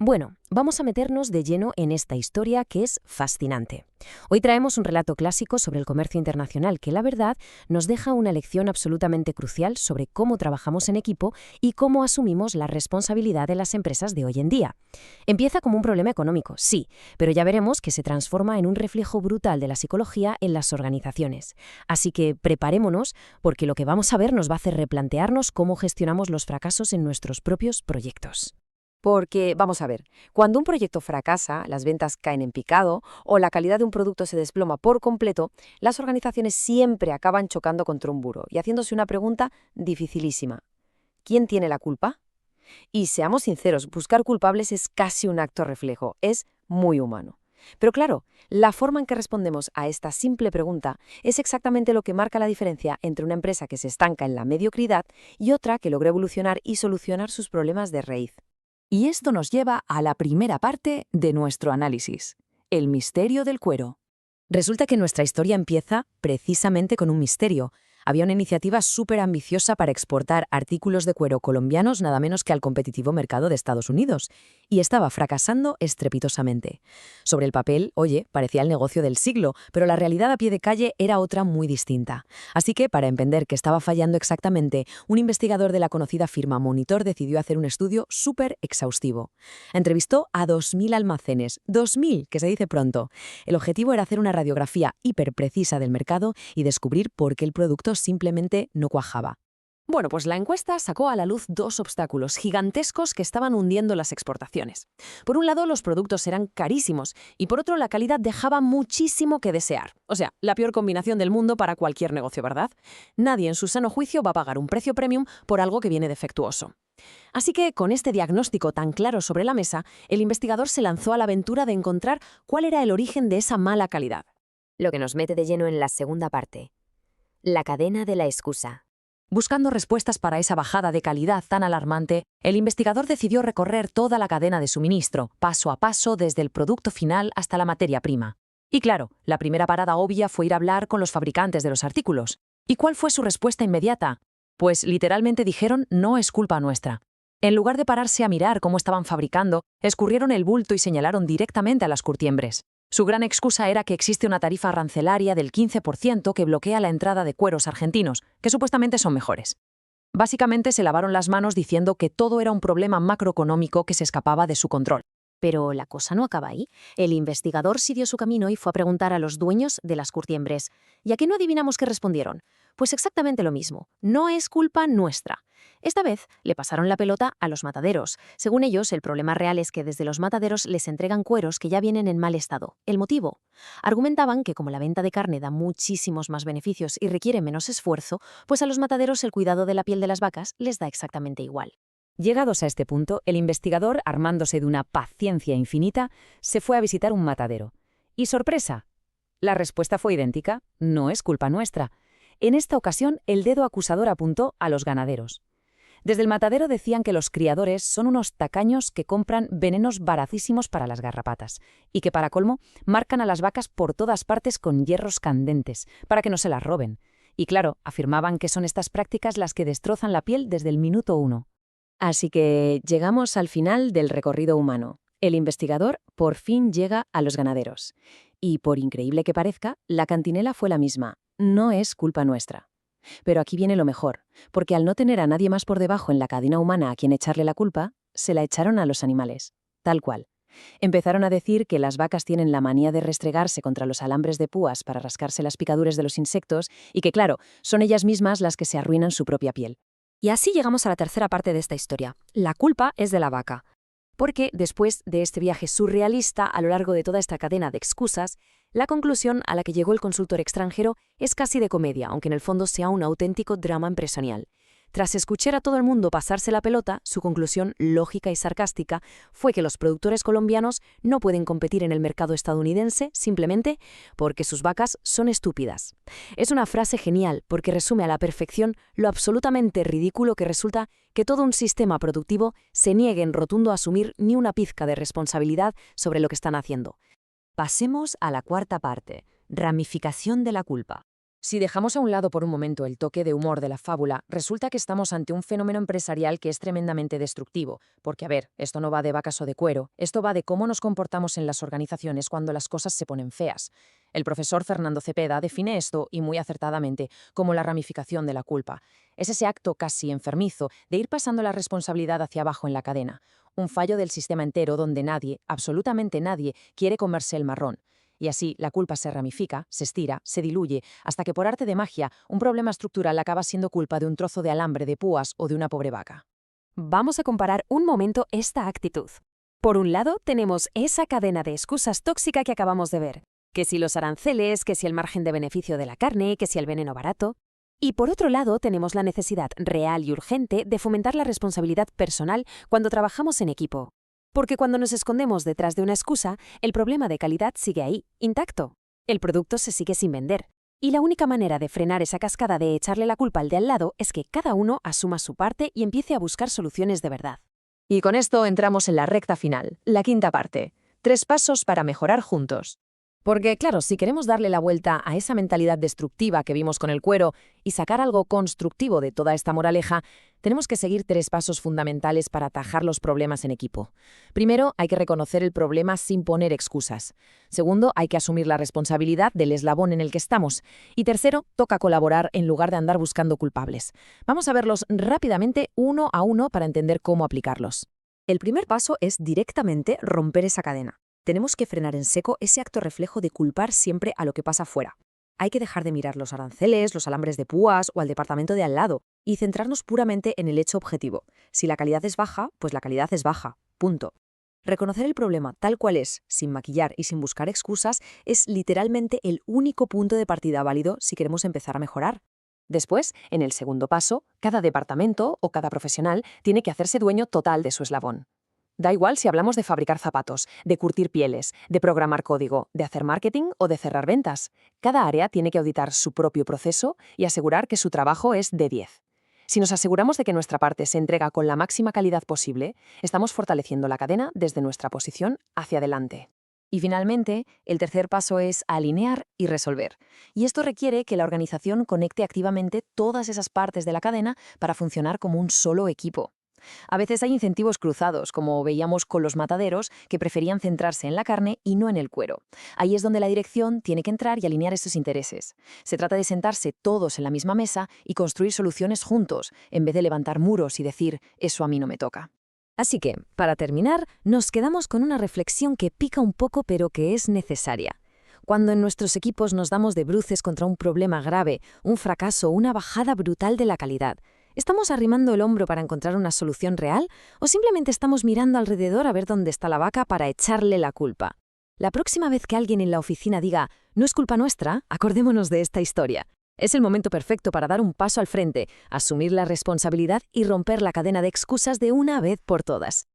Bueno, vamos a meternos de lleno en esta historia que es fascinante. Hoy traemos un relato clásico sobre el comercio internacional que, la verdad, nos deja una lección absolutamente crucial sobre cómo trabajamos en equipo y cómo asumimos la responsabilidad de las empresas de hoy en día. Empieza como un problema económico, sí, pero ya veremos que se transforma en un reflejo brutal de la psicología en las organizaciones. Así que preparémonos, porque lo que vamos a ver nos va a hacer replantearnos cómo gestionamos los fracasos en nuestros propios proyectos. Porque, vamos a ver, cuando un proyecto fracasa, las ventas caen en picado o la calidad de un producto se desploma por completo, las organizaciones siempre acaban chocando contra un muro y haciéndose una pregunta dificilísima. ¿Quién tiene la culpa? Y seamos sinceros, buscar culpables es casi un acto reflejo, es muy humano. Pero claro, la forma en que respondemos a esta simple pregunta es exactamente lo que marca la diferencia entre una empresa que se estanca en la mediocridad y otra que logra evolucionar y solucionar sus problemas de raíz. Y esto nos lleva a la primera parte de nuestro análisis, el misterio del cuero. Resulta que nuestra historia empieza precisamente con un misterio. Había una iniciativa súper ambiciosa para exportar artículos de cuero colombianos nada menos que al competitivo mercado de Estados Unidos, y estaba fracasando estrepitosamente. Sobre el papel, oye, parecía el negocio del siglo, pero la realidad a pie de calle era otra muy distinta. Así que, para entender qué estaba fallando exactamente, un investigador de la conocida firma Monitor decidió hacer un estudio súper exhaustivo. Entrevistó a 2.000 almacenes, 2.000, que se dice pronto. El objetivo era hacer una radiografía hiperprecisa del mercado y descubrir por qué el producto simplemente no cuajaba. Bueno, pues la encuesta sacó a la luz dos obstáculos gigantescos que estaban hundiendo las exportaciones. Por un lado, los productos eran carísimos y por otro, la calidad dejaba muchísimo que desear. O sea, la peor combinación del mundo para cualquier negocio, ¿verdad? Nadie en su sano juicio va a pagar un precio premium por algo que viene defectuoso. Así que, con este diagnóstico tan claro sobre la mesa, el investigador se lanzó a la aventura de encontrar cuál era el origen de esa mala calidad. Lo que nos mete de lleno en la segunda parte. La cadena de la excusa. Buscando respuestas para esa bajada de calidad tan alarmante, el investigador decidió recorrer toda la cadena de suministro, paso a paso desde el producto final hasta la materia prima. Y claro, la primera parada obvia fue ir a hablar con los fabricantes de los artículos. ¿Y cuál fue su respuesta inmediata? Pues literalmente dijeron: no es culpa nuestra. En lugar de pararse a mirar cómo estaban fabricando, escurrieron el bulto y señalaron directamente a las curtiembres. Su gran excusa era que existe una tarifa arancelaria del 15% que bloquea la entrada de cueros argentinos, que supuestamente son mejores. Básicamente se lavaron las manos diciendo que todo era un problema macroeconómico que se escapaba de su control. Pero la cosa no acaba ahí. El investigador siguió su camino y fue a preguntar a los dueños de las curtiembres. ¿Y a qué no adivinamos qué respondieron? Pues exactamente lo mismo. No es culpa nuestra. Esta vez le pasaron la pelota a los mataderos. Según ellos, el problema real es que desde los mataderos les entregan cueros que ya vienen en mal estado. ¿El motivo? Argumentaban que como la venta de carne da muchísimos más beneficios y requiere menos esfuerzo, pues a los mataderos el cuidado de la piel de las vacas les da exactamente igual. Llegados a este punto, el investigador, armándose de una paciencia infinita, se fue a visitar un matadero. Y ¡sorpresa! La respuesta fue idéntica: no es culpa nuestra. En esta ocasión, el dedo acusador apuntó a los ganaderos. Desde el matadero decían que los criadores son unos tacaños que compran venenos baratísimos para las garrapatas y que, para colmo, marcan a las vacas por todas partes con hierros candentes para que no se las roben. Y claro, afirmaban que son estas prácticas las que destrozan la piel desde el minuto 1. Así que llegamos al final del recorrido humano. El investigador por fin llega a los ganaderos. Y por increíble que parezca, la cantinela fue la misma. No es culpa nuestra. Pero aquí viene lo mejor, porque al no tener a nadie más por debajo en la cadena humana a quien echarle la culpa, se la echaron a los animales. Tal cual. Empezaron a decir que las vacas tienen la manía de restregarse contra los alambres de púas para rascarse las picaduras de los insectos y que, claro, son ellas mismas las que se arruinan su propia piel. Y así llegamos a la tercera parte de esta historia. La culpa es de la vaca. Porque después de este viaje surrealista a lo largo de toda esta cadena de excusas, la conclusión a la que llegó el consultor extranjero es casi de comedia, aunque en el fondo sea un auténtico drama empresarial. Tras escuchar a todo el mundo pasarse la pelota, su conclusión lógica y sarcástica fue que los productores colombianos no pueden competir en el mercado estadounidense simplemente porque sus vacas son estúpidas. Es una frase genial porque resume a la perfección lo absolutamente ridículo que resulta que todo un sistema productivo se niegue en rotundo a asumir ni una pizca de responsabilidad sobre lo que están haciendo. Pasemos a la cuarta parte, ramificación de la culpa. Si dejamos a un lado por un momento el toque de humor de la fábula, resulta que estamos ante un fenómeno empresarial que es tremendamente destructivo. Porque, a ver, esto no va de vacas o de cuero, esto va de cómo nos comportamos en las organizaciones cuando las cosas se ponen feas. El profesor Fernando Cepeda define esto, y muy acertadamente, como la ramificación de la culpa. Es ese acto casi enfermizo de ir pasando la responsabilidad hacia abajo en la cadena. Un fallo del sistema entero donde nadie, absolutamente nadie, quiere comerse el marrón. Y así la culpa se ramifica, se estira, se diluye, hasta que por arte de magia un problema estructural acaba siendo culpa de un trozo de alambre de púas o de una pobre vaca. Vamos a comparar un momento esta actitud. Por un lado, tenemos esa cadena de excusas tóxica que acabamos de ver. Que si los aranceles, que si el margen de beneficio de la carne, que si el veneno barato. Y por otro lado, tenemos la necesidad real y urgente de fomentar la responsabilidad personal cuando trabajamos en equipo. Porque cuando nos escondemos detrás de una excusa, el problema de calidad sigue ahí, intacto. El producto se sigue sin vender. Y la única manera de frenar esa cascada de echarle la culpa al de al lado es que cada uno asuma su parte y empiece a buscar soluciones de verdad. Y con esto entramos en la recta final, la quinta parte. 3 pasos para mejorar juntos. Porque, claro, si queremos darle la vuelta a esa mentalidad destructiva que vimos con el cuero y sacar algo constructivo de toda esta moraleja, tenemos que seguir 3 pasos fundamentales para atajar los problemas en equipo. Primero, hay que reconocer el problema sin poner excusas. Segundo, hay que asumir la responsabilidad del eslabón en el que estamos. Y tercero, toca colaborar en lugar de andar buscando culpables. Vamos a verlos rápidamente uno a uno para entender cómo aplicarlos. El primer paso es directamente romper esa cadena. Tenemos que frenar en seco ese acto reflejo de culpar siempre a lo que pasa afuera. Hay que dejar de mirar los aranceles, los alambres de púas o al departamento de al lado y centrarnos puramente en el hecho objetivo. Si la calidad es baja, pues la calidad es baja. Punto. Reconocer el problema tal cual es, sin maquillar y sin buscar excusas, es literalmente el único punto de partida válido si queremos empezar a mejorar. Después, en el segundo paso, cada departamento o cada profesional tiene que hacerse dueño total de su eslabón. Da igual si hablamos de fabricar zapatos, de curtir pieles, de programar código, de hacer marketing o de cerrar ventas. Cada área tiene que auditar su propio proceso y asegurar que su trabajo es de 10. Si nos aseguramos de que nuestra parte se entrega con la máxima calidad posible, estamos fortaleciendo la cadena desde nuestra posición hacia adelante. Y finalmente, el tercer paso es alinear y resolver. Y esto requiere que la organización conecte activamente todas esas partes de la cadena para funcionar como un solo equipo. A veces hay incentivos cruzados, como veíamos con los mataderos, que preferían centrarse en la carne y no en el cuero. Ahí es donde la dirección tiene que entrar y alinear estos intereses. Se trata de sentarse todos en la misma mesa y construir soluciones juntos, en vez de levantar muros y decir, eso a mí no me toca. Así que, para terminar, nos quedamos con una reflexión que pica un poco pero que es necesaria. Cuando en nuestros equipos nos damos de bruces contra un problema grave, un fracaso, una bajada brutal de la calidad, ¿estamos arrimando el hombro para encontrar una solución real o simplemente estamos mirando alrededor a ver dónde está la vaca para echarle la culpa? La próxima vez que alguien en la oficina diga, no es culpa nuestra, acordémonos de esta historia. Es el momento perfecto para dar un paso al frente, asumir la responsabilidad y romper la cadena de excusas de una vez por todas.